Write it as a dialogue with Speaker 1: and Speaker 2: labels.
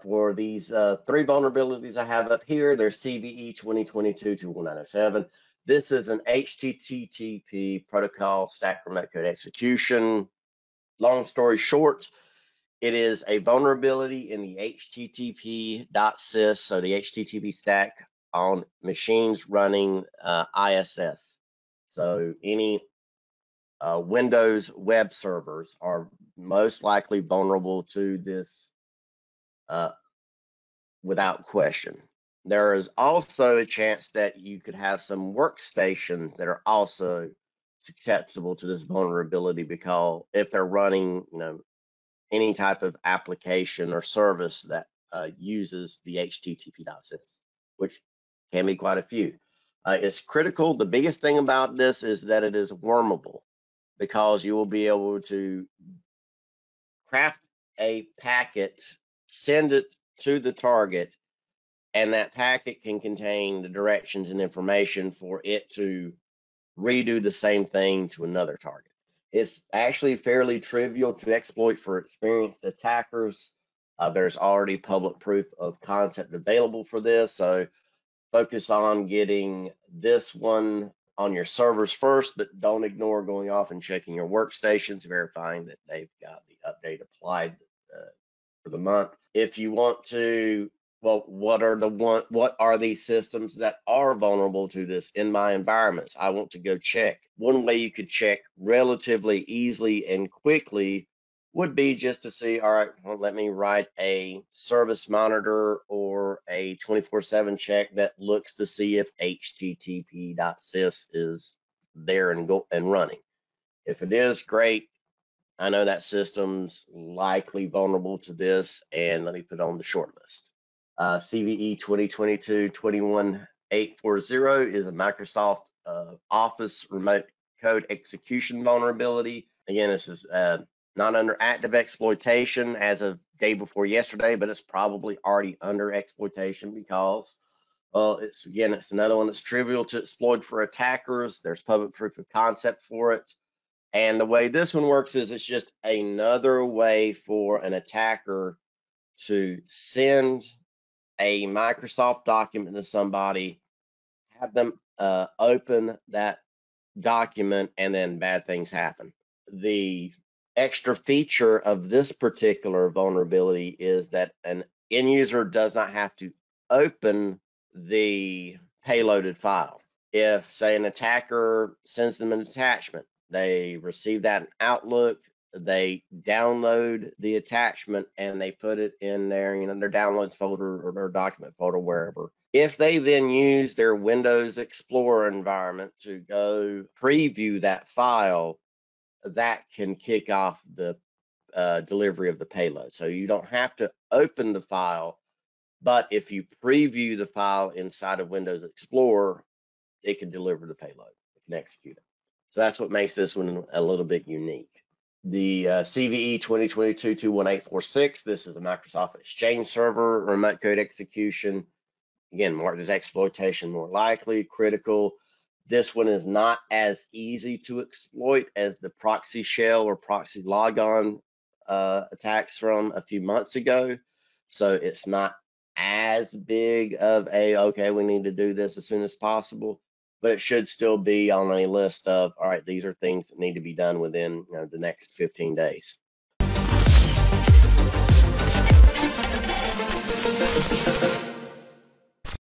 Speaker 1: for these three vulnerabilities I have up here. They're CVE 2022-21907. This is an HTTP protocol stack remote code execution. Long story short, it is a vulnerability in the http.sys, so the HTTP stack on machines running ISS. So any Windows web servers are most likely vulnerable to this without question. There is also a chance that you could have some workstations that are also susceptible to this vulnerability, because if they're running, any type of application or service that uses the http.sys, which can be quite a few. It's critical. The biggest thing about this is that it is wormable, because you will be able to craft a packet, send it to the target, and that packet can contain the directions and information for it to redo the same thing to another target. It's actually fairly trivial to exploit for experienced attackers. There's already public proof of concept available for this, so focus on getting this one on your servers first, but don't ignore going off and checking your workstations, verifying that they've got the update applied for the month. If you want to, well, what are these systems that are vulnerable to this in my environments? I want to go check. One way you could check relatively easily and quickly would be just to see, all right, well, let me write a service monitor or a 24/7 check that looks to see if http.sys is there and running. If it is, great. I know that system's likely vulnerable to this, and let me put it on the short list. CVE 2022-21840 is a Microsoft Office remote code execution vulnerability. Again, this is not under active exploitation as of day before yesterday, but it's probably already under exploitation, because it's another one that's trivial to exploit for attackers. There's public proof of concept for it. And the way this one works is it's just another way for an attacker to send a Microsoft document to somebody, have them open that document, and then bad things happen. The extra feature of this particular vulnerability is that an end user does not have to open the payloaded file. If, say, an attacker sends them an attachment, they receive that in Outlook, they download the attachment, and they put it in their downloads folder or their document folder, wherever. If they then use their Windows Explorer environment to go preview that file, that can kick off the delivery of the payload. So you don't have to open the file, but if you preview the file inside of Windows Explorer, it can deliver the payload. It can execute it. So that's what makes this one a little bit unique. The CVE 2022-21846, this is a Microsoft Exchange server remote code execution. Again, marked as exploitation more likely, critical. This one is not as easy to exploit as the proxy shell or proxy logon attacks from a few months ago. So it's not as big of a, okay, we need to do this as soon as possible, but it should still be on a list of, all right, these are things that need to be done within the next 15 days.